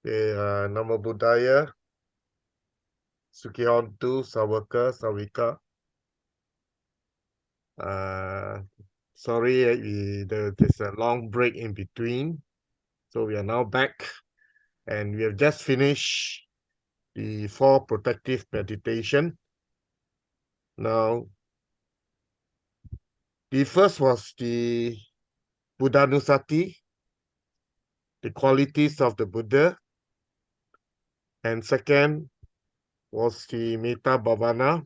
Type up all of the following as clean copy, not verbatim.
Nama budaya Sukihontu, Sawaka, Sawika. Sorry, there's a long break in between. So we are now back and we have just finished the 4 protective meditation. Now, the first was the Buddhanusati, the qualities of the Buddha. And second was the Metta Bhavana.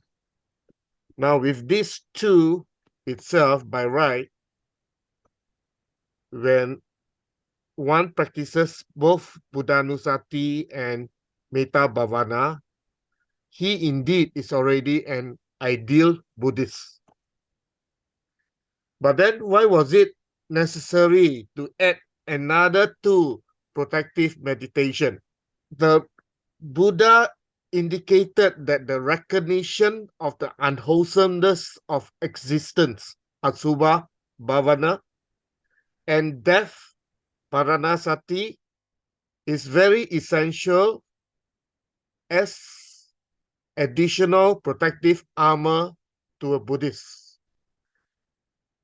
Now, with these two itself, by right, when one practices both Buddhanusati and Metta Bhavana, he indeed is already an ideal Buddhist. But then why was it necessary to add another 2 protective meditation? The Buddha indicated that the recognition of the unwholesomeness of existence, Asubha Bhavana, and death, Paranasati, is very essential as additional protective armor to a Buddhist.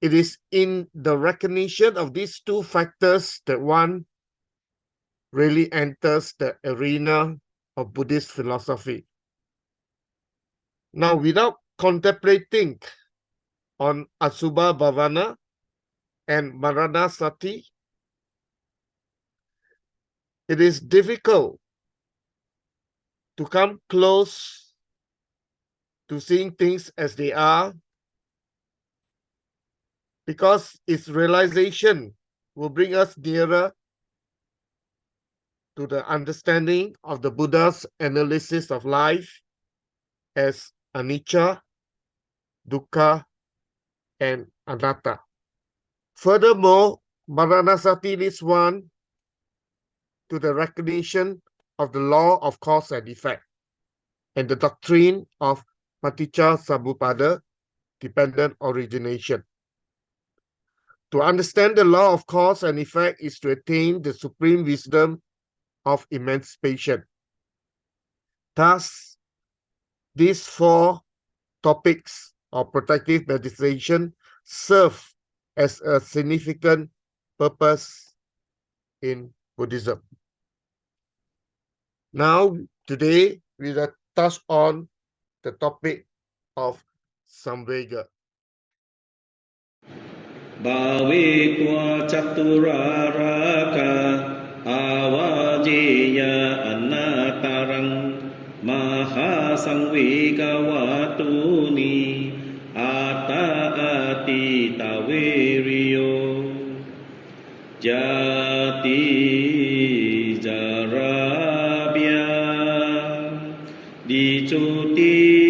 It is in the recognition of these 2 factors that one really enters the arena of Buddhist philosophy. Now, without contemplating on Asubha Bhavana and Maranasati, it is difficult to come close to seeing things as they are, because its realization will bring us nearer to the understanding of the Buddha's analysis of life as anicca, dukkha, and anatta. Furthermore, Maranasati leads one to the recognition of the law of cause and effect and the doctrine of paticca samuppada, dependent origination. To understand the law of cause and effect is to attain the supreme wisdom of emancipation. Thus, these 4 topics of protective meditation serve as a significant purpose in Buddhism. Now, today, we will touch on the topic of Samvega. Bhavekva Chaturaraka Avajeya Anatarang Mahāsaṃvega Vatthu Atta Ati Taveriyo Jati Jarabhya Dicuti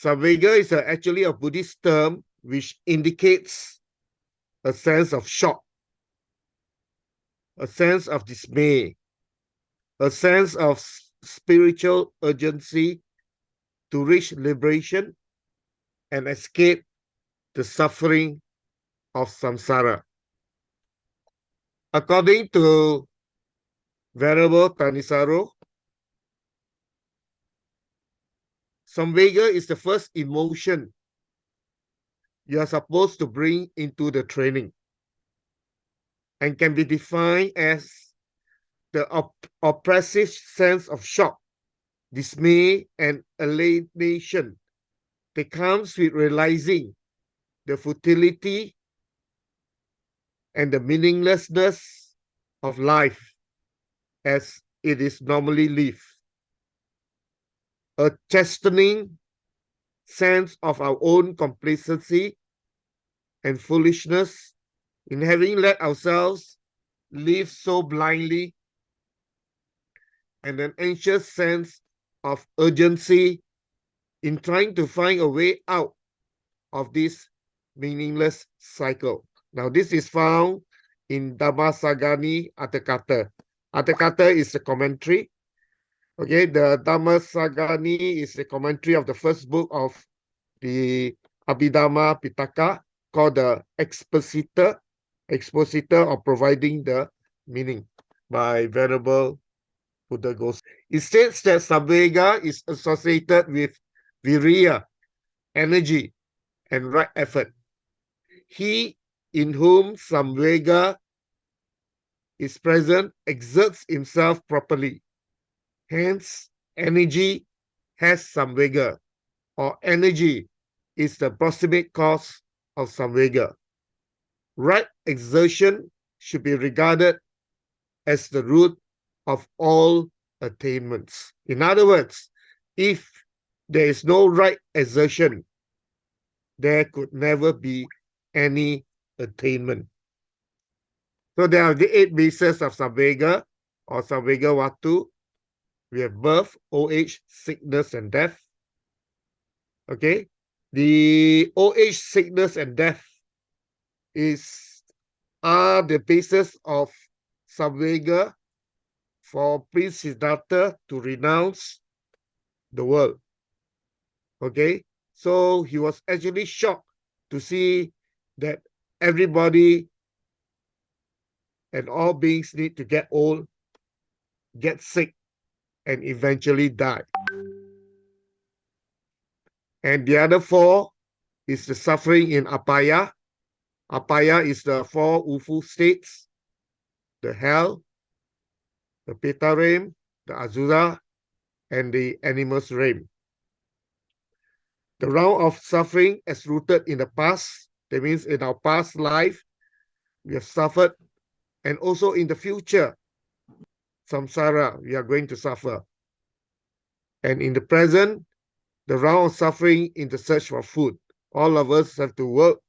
Samvega is actually a Buddhist term which indicates a sense of shock, a sense of dismay, a sense of spiritual urgency to reach liberation and escape the suffering of samsara. According to Venerable Thanissaro, Samvega is the first emotion you are supposed to bring into the training and can be defined as the oppressive sense of shock, dismay, and alienation that comes with realizing the futility and the meaninglessness of life as it is normally lived. A chastening sense of our own complacency and foolishness in having let ourselves live so blindly, and an anxious sense of urgency in trying to find a way out of this meaningless cycle. Now, this is found in Dhammasagani Atthakatha. Atthakatha is a commentary. Okay, the Dhammasagani is a commentary of the first book of the Abhidhamma Pitaka, called the expositor of providing the meaning by Venerable Buddha Ghost. It states that Samvega is associated with viriya, energy, and right effort. He in whom Samvega is present exerts himself properly. Hence, energy has Samvega, or energy is the proximate cause of Samvega. Right exertion should be regarded as the root of all attainments. In other words, if there is no right exertion, there could never be any attainment. So there are the 8 bases of Samvega or Samvega Vatthu. We have birth, old age, sickness, and death. Okay, the old age, sickness, and death are the basis of Samvega for Prince Siddhartha to renounce the world. Okay, so he was actually shocked to see that everybody and all beings need to get old, get sick, and eventually die. And the other 4 is the suffering in apaya. Apaya is the 4 awful states, the hell, the Peta realm, the Asura, and the animals realm. The round of suffering is rooted in the past. That means in our past life, we have suffered, and also in the future, samsara, we are going to suffer. And in the present, the round of suffering in the search for food. All of us have to work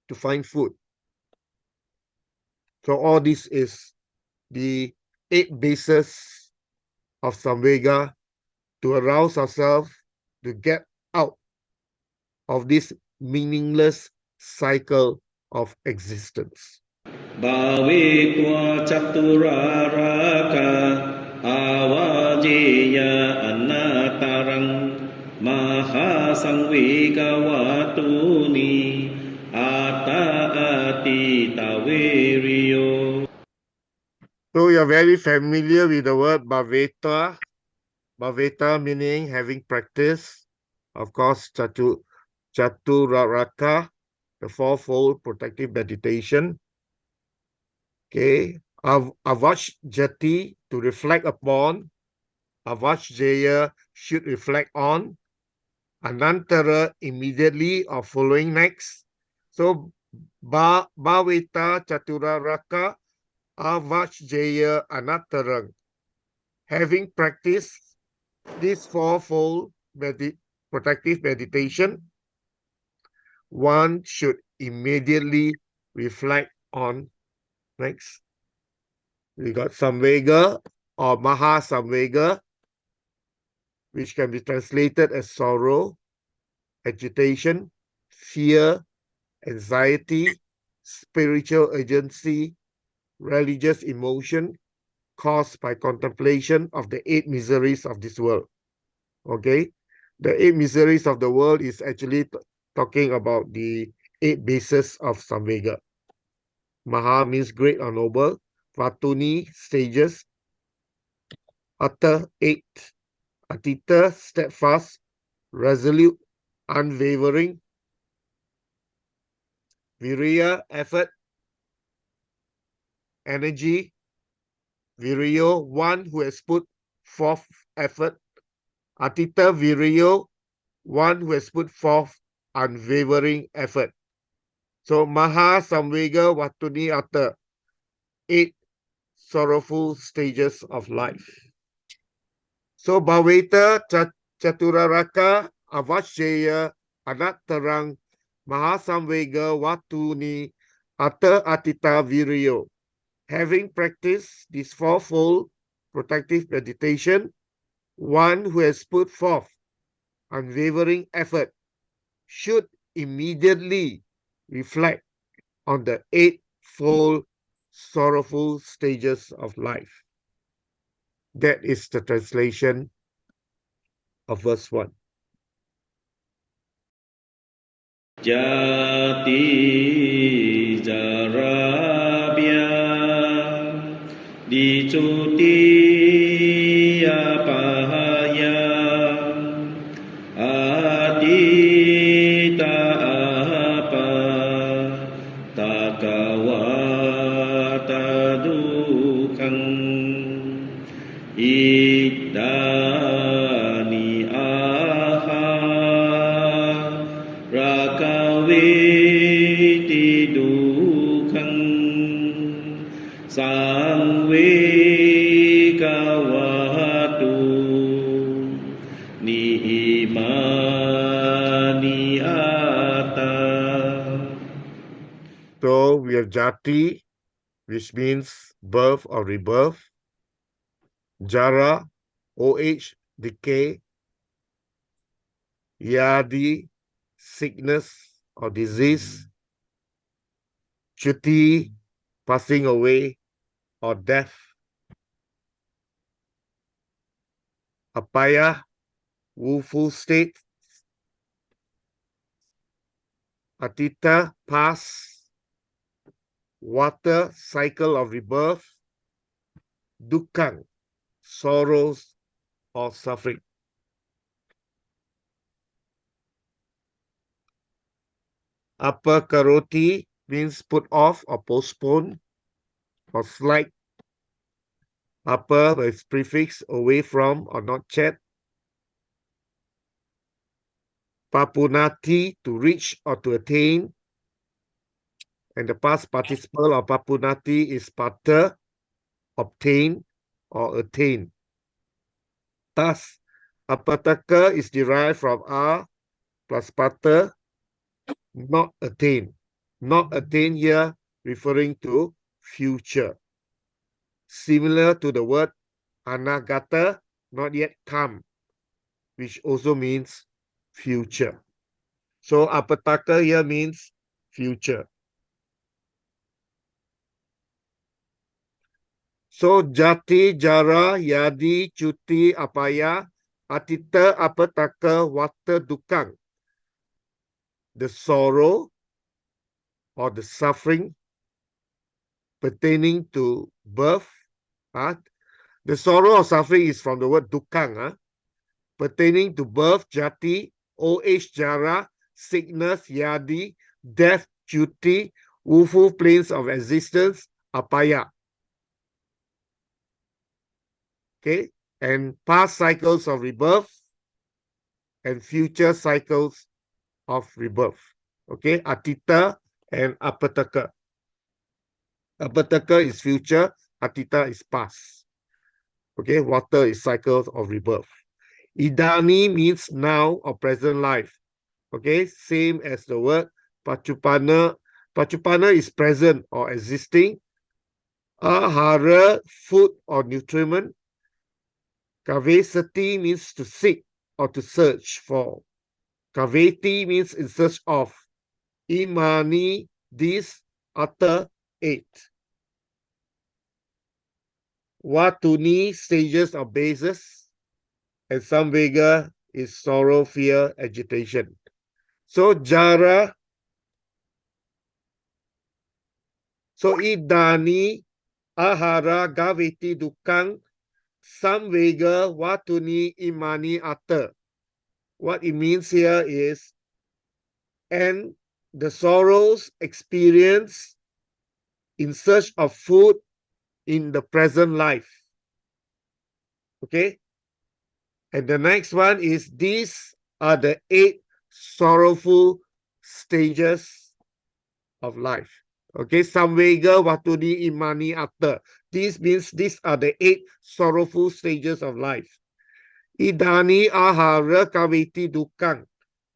to find food. So all this is the 8 bases of Samvega to arouse ourselves to get out of this meaningless cycle of existence. Bhave tva chaturaraka avajeya anatarang Mahāsaṃvega Vatthu atta ati taveriyo. So you're very familiar with the word bhaveta. Bhaveta meaning having practice. Of course, chaturaraka, the 4-fold protective meditation. Okay, avajjati, to reflect upon. Avajjaya, should reflect on. Anantara, immediately or following next. So bhaveta chaturaraka avajjaya anattarang. Having practiced this 4-fold protective meditation, one should immediately reflect on. Next, we got Samvega or Mahāsaṃvega, which can be translated as sorrow, agitation, fear, anxiety, spiritual urgency, religious emotion caused by contemplation of the 8 miseries of this world. Okay, the 8 miseries of the world is actually talking about the 8 bases of Samvega. Maha means great or noble, Vattuni, stages, Aṭṭha, 8, Atita, steadfast, resolute, unwavering, Viriya, effort, energy, Viriyo, one who has put forth effort, Atita Viriyo, one who has put forth unwavering effort. So Mahāsaṃvega Vatthu Aṭṭha, 8 sorrowful stages of life. So Bhaveta Chaturaraka Avashya Anattarang Mahāsaṃvega Vatthu Aṭṭha Atita Viriyo. Having practiced this fourfold protective meditation, one who has put forth unwavering effort should immediately reflect on the 8-fold sorrowful stages of life. That is the translation of verse 1. Jati jarabya dicuti apahaya adita apa takawata dukang idani aha rakawiti dukang Samvega Vatthu ni'imani'aṭṭha. So we have Jati, which means birth or rebirth. Jara, OH, decay. Yadi, sickness or disease. Chuti, passing away or death. Apaya, woeful state. Atita, past. Water, cycle of rebirth. Dukkhaṃ, sorrows or suffering. Apakaroti means put off or postpone or slight. Apa with prefix away from or not yet. Papunati, to reach or to attain. And the past participle of papunati is pata, obtain or attain. Thus, apataka is derived from a plus pata, not attain. Not attain here referring to future. Similar to the word anagata, not yet come, which also means future. So apataka here means future. So jati, jara, yadi, cuti, apaya, atita, apataka, vata, dukkhaṃ. The sorrow or the suffering pertaining to birth. The sorrow or suffering is from the word dukkhaṃ. Pertaining to birth, jati, OH, jara, sickness, yadi, death, cuti, woeful planes of existence, apaya. Okay, and past cycles of rebirth and future cycles of rebirth. Okay, atita and apataka. Apataka is future, atita is past. Okay, water is cycles of rebirth. Idani means now or present life. Okay, same as the word pachupana. Pachupana is present or existing. Ahara, food or nutriment. Kavesati means to seek or to search for. Kaveti means in search of imani, these other 8. Vattuni, stages or bases, and Samvega is sorrow, fear, agitation. So jara, so idani, ahara, gaviti, dukkang, Samvega, Vattuni, imani, aṭṭha. What it means here is, and the sorrows experienced in search of food in the present life. Okay? And the next one is, these are the 8 sorrowful stages of life. Okay, Samvega, Vattuni, imani, aṭṭha. This means these are the 8 sorrowful stages of life. Idani, ahara, kaviti, dukkang.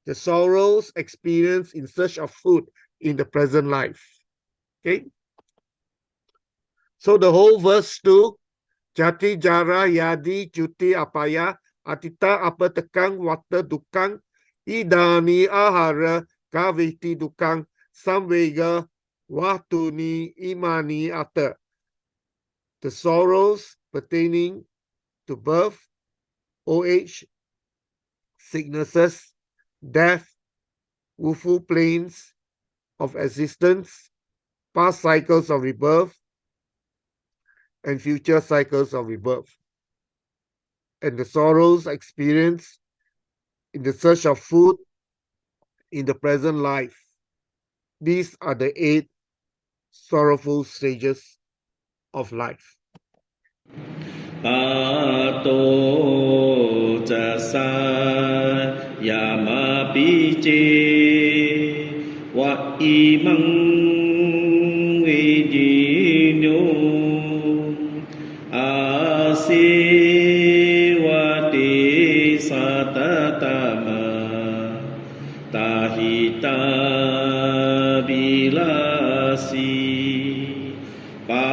The sorrows experienced in search of food in the present life. Okay. So the whole verse 2, jati, jara, yadi, cuti, apaya, atita, apatekang, watta, dukkang, idani, ahara, kaviti, dukkang, samvega, vattuni, imani, aṭṭha. The sorrows pertaining to birth, old age, sicknesses, death, woeful planes of existence, past cycles of rebirth, and future cycles of rebirth. And the sorrows experienced in the search of food in the present life. These are the 8 sorrowful stages of life. ပါတောဇာစာယာမပိเจဝะอิมังเวจิโนอาเสวะเตสัตตมะตาหิตาบิลาสีปา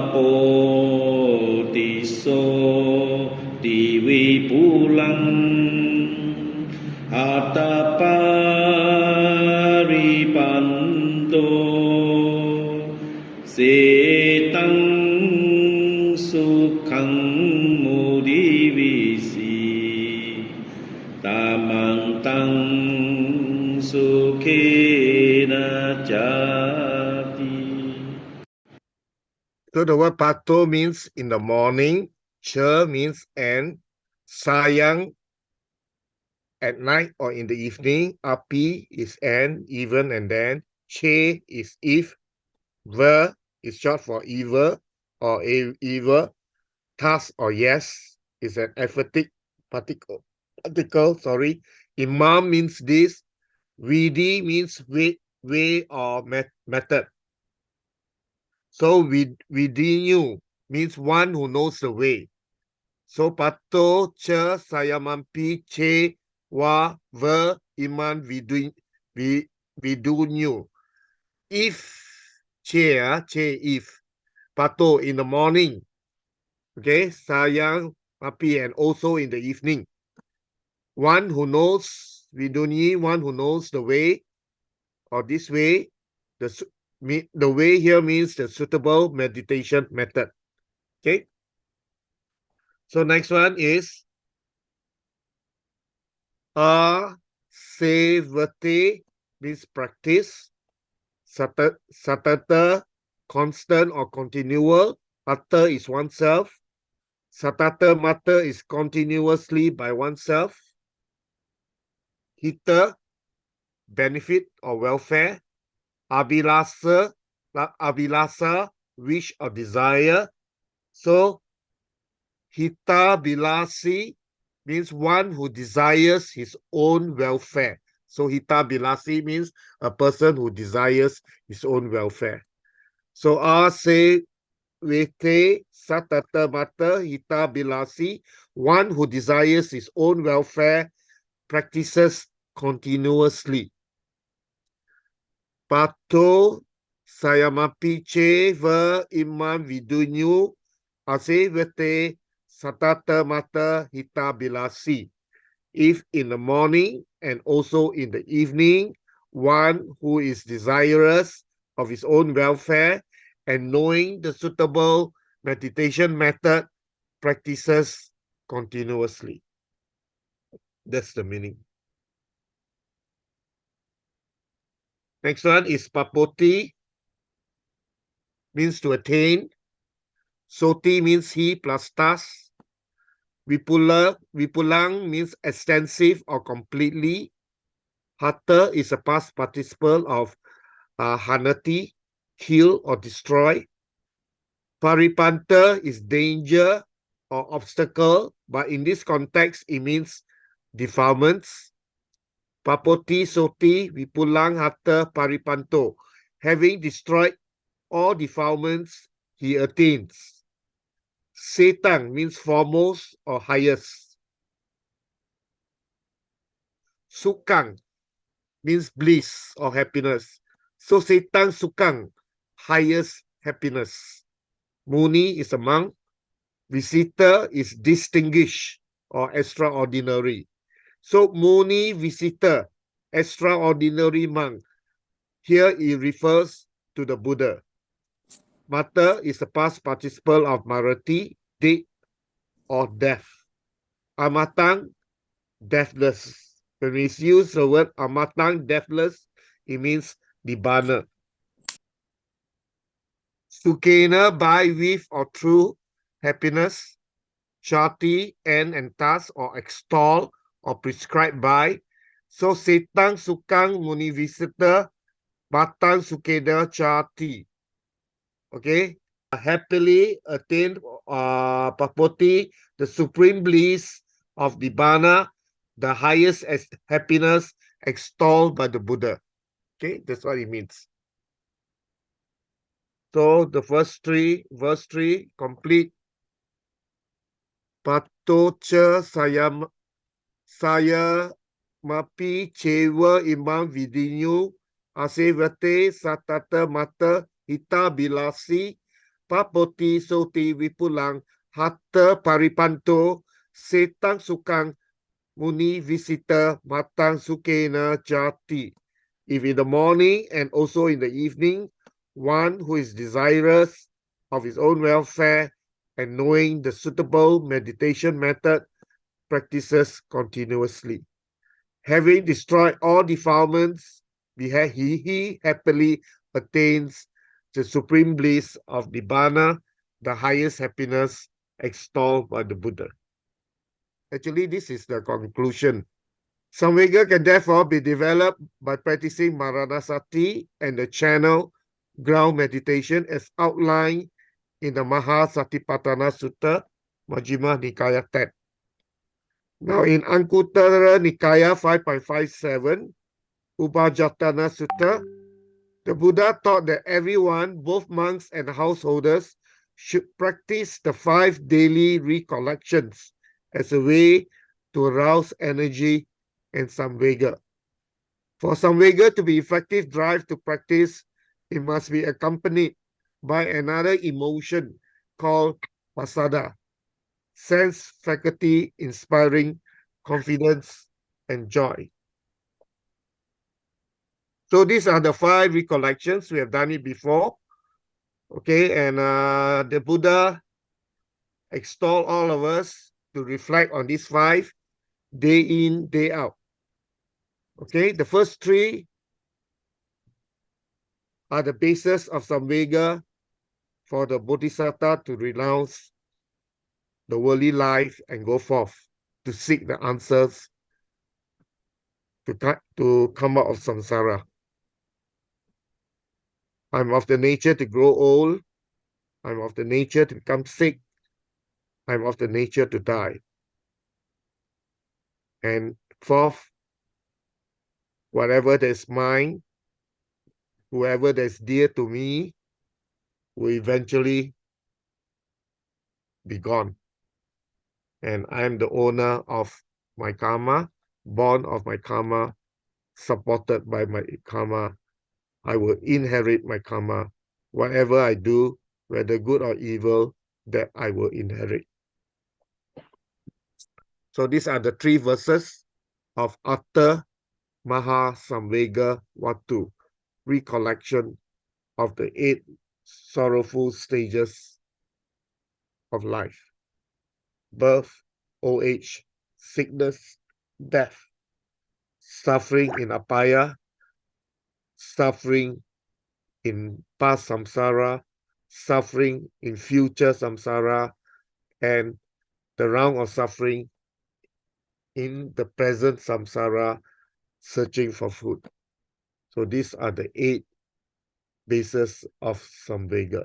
โปโสติวิปุลังอัตตปาริปันโตเสตังสุขังมุดิวิสีตามังตังสุเขนะจาติ So the word pato means in the morning, cha means and, sayang at night or in the evening, api is and, even and then, che is if, ver is short for either or either, thus or yes is an emphatic particle, imam means this, vidi means way or method. So vidinu means one who knows the way. So pato, cha, sayamampi, che, wa, ver, iman, vidunyu. If, che, if, pato in the morning, okay, sayang, mapi, and also in the evening. One who knows, vidunyi, one who knows the way, or this way, the way here means the suitable meditation method. Okay. So next one is sevate means practice. Satata, constant or continual. Aṭṭha is oneself. Satata mata is continuously by oneself. Hita, benefit or welfare. Abhilasa, wish or desire. So hita bilasi means one who desires his own welfare. So hita bilasi means a person who desires his own welfare. So se vete satata mata hita bilasi, one who desires his own welfare, practices continuously. Pato sayamapi che ver iman vidunyu asevete satata mata hita bilasi. If in the morning and also in the evening, one who is desirous of his own welfare and knowing the suitable meditation method practices continuously. That's the meaning. Next one is papoti, means to attain. Soti means he plus tas. Vipulang means extensive or completely. Hatha is a past participle of hanati, kill or destroy. Paripanta is danger or obstacle, but in this context, it means defilements. Papoti, soti, vipulang, hatha, paripanto. Having destroyed all defilements, he attains. Setang means foremost or highest. Sukang means bliss or happiness. So setang sukang, highest happiness. Muni is a monk. Visitor is distinguished or extraordinary. So Muni visitor, extraordinary monk. Here it refers to the Buddha. Mata is a past participle of Marati, dead or death. Amatang, deathless. When we use the word amatang, deathless, it means nibbana. Sukena, by, with, or through happiness. Chati, end and thus, or extol, or prescribed by. So setang sukang muni visitor, batang sukeda chati. Okay, happily attained papoti, the supreme bliss of Nibbana, the highest happiness extolled by the Buddha. Okay, that's what it means. So the verse 3, complete. Patocha saya mapi cewa imam vidinyu asevate satata mata hita bilasi papoti soti vipulang hatta paripanto setang sukang muni visita matang sukena jati. If in the morning and also in the evening, one who is desirous of his own welfare and knowing the suitable meditation method practices continuously. Having destroyed all defilements, he happily attains the supreme bliss of Nibbana, the highest happiness extolled by the Buddha. Actually, this is the conclusion. Samvega can therefore be developed by practicing MARADASATI and the channel ground meditation as outlined in the Mahāsaṃvega Sutta, Majjhima Nikaya 10. Now in Anguttara Nikaya 5.57, Ubhajatana Sutta, the Buddha taught that everyone, both monks and householders, should practice the 5 daily recollections as a way to arouse energy and samvega. For samvega to be effective drive to practice, it must be accompanied by another emotion called pasada, sense faculty inspiring confidence and joy. So these are the 5 recollections. We have done it before. Okay, and the Buddha extol all of us to reflect on these 5 day in, day out. Okay, the first 3 are the basis of samvega for the Bodhisattva to renounce the worldly life and go forth to seek the answers to come out of samsara. I'm of the nature to grow old. I'm of the nature to become sick. I'm of the nature to die. And fourth, whatever that is mine, whoever that is dear to me, will eventually be gone. And I am the owner of my karma, born of my karma, supported by my karma. I will inherit my karma. Whatever I do, whether good or evil, that I will inherit. So these are the 3 verses of Aṭṭha Mahāsaṃvega Vatthu, Recollection of the 8 sorrowful stages of life: birth, old age, sickness, death, suffering in apaya, suffering in past samsara, suffering in future samsara, and the round of suffering in the present samsara, searching for food. So these are the 8 bases of Samvega.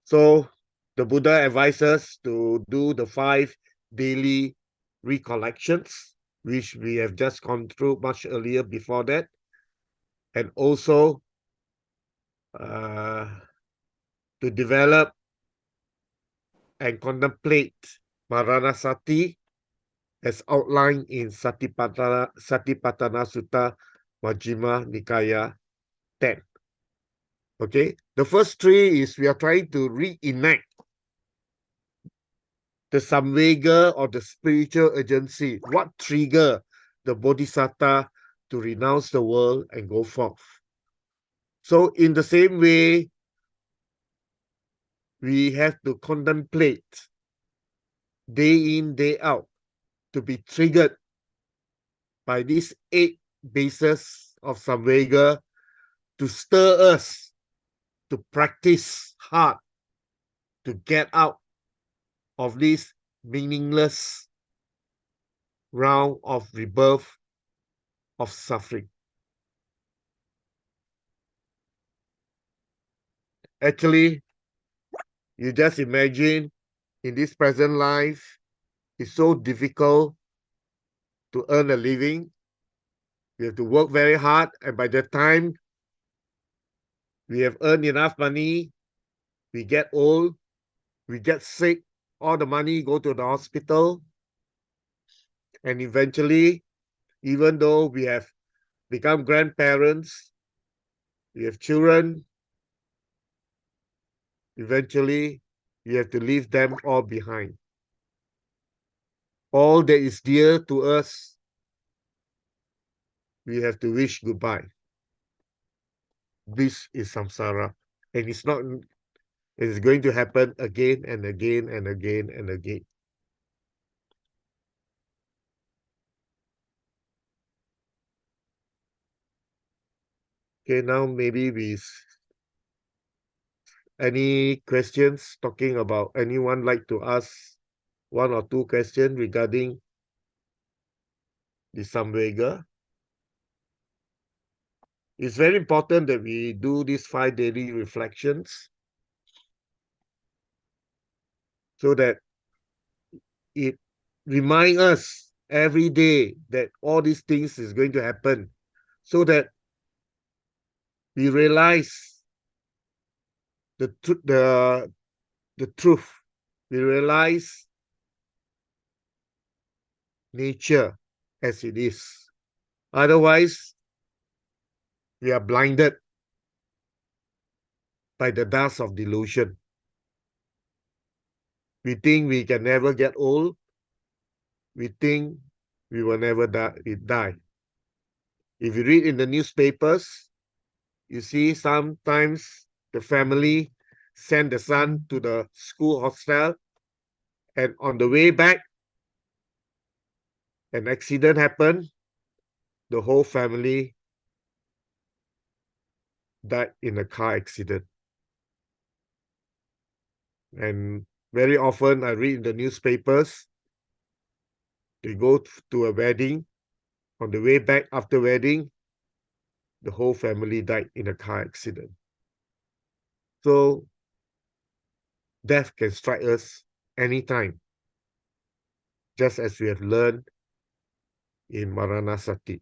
So the Buddha advises to do the 5 daily recollections, which we have just gone through much earlier before that, and also to develop and contemplate MARADHASATI as outlined in Satipatthana Sutta Majjhima Nikaya 10. Okay, the first 3 is we are trying to reenact the Samvega or the spiritual urgency. What trigger the Bodhisattva to renounce the world and go forth? So in the same way, we have to contemplate day in, day out, to be triggered by these 8 bases of Samvega to stir us to practice hard to get out of this meaningless round of rebirth of suffering. Actually, you just imagine in this present life, it's so difficult to earn a living. We have to work very hard, and by the time we have earned enough money, we get old, we get sick, all the money go to the hospital, and eventually, even though we have become grandparents, we have children, eventually we have to leave them all behind. All that is dear to us, we have to wish goodbye. This is samsara, and it's not. It's going to happen again and again and again and again. Okay, now maybe any questions talking about, anyone like to ask 1 or 2 questions regarding the Samvega? It's very important that we do these 5 daily reflections so that it reminds us every day that all these things is going to happen, so that we realize the truth. We realize nature as it is. Otherwise, we are blinded by the dust of delusion. We think we can never get old. We think we will never die. If you read in the newspapers, you see sometimes the family send the son to the school hostel, and on the way back, an accident happened. The whole family died in a car accident. And very often I read in the newspapers, they go to a wedding. On the way back after wedding, the whole family died in a car accident. So death can strike us anytime, just as we have learned in Maranasati.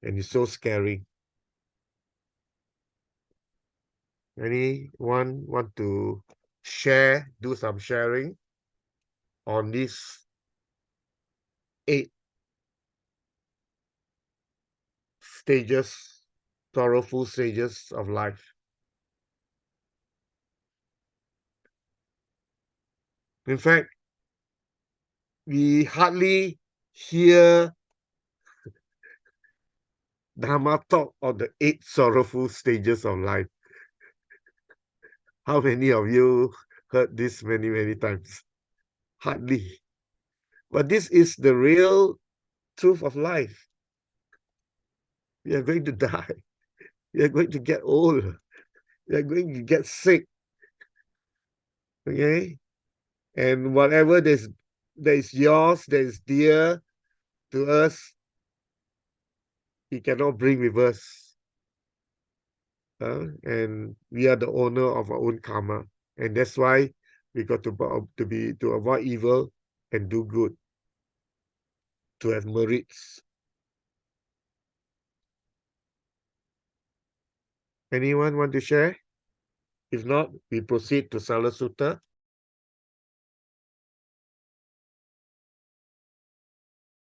And it's so scary. Anyone want to share, do some sharing on these 8 stages, sorrowful stages of life? In fact, we hardly hear Dhamma talk of the 8 sorrowful stages of life. How many of you heard this many, many times? Hardly. But this is the real truth of life. We are going to die. We are going to get old. We are going to get sick. Okay? And whatever that is yours, that is dear to us, we cannot bring with us. And we are the owner of our own karma. And that's why we got to avoid evil and do good, to have merits. Anyone want to share? If not, we proceed to Sala Sutta.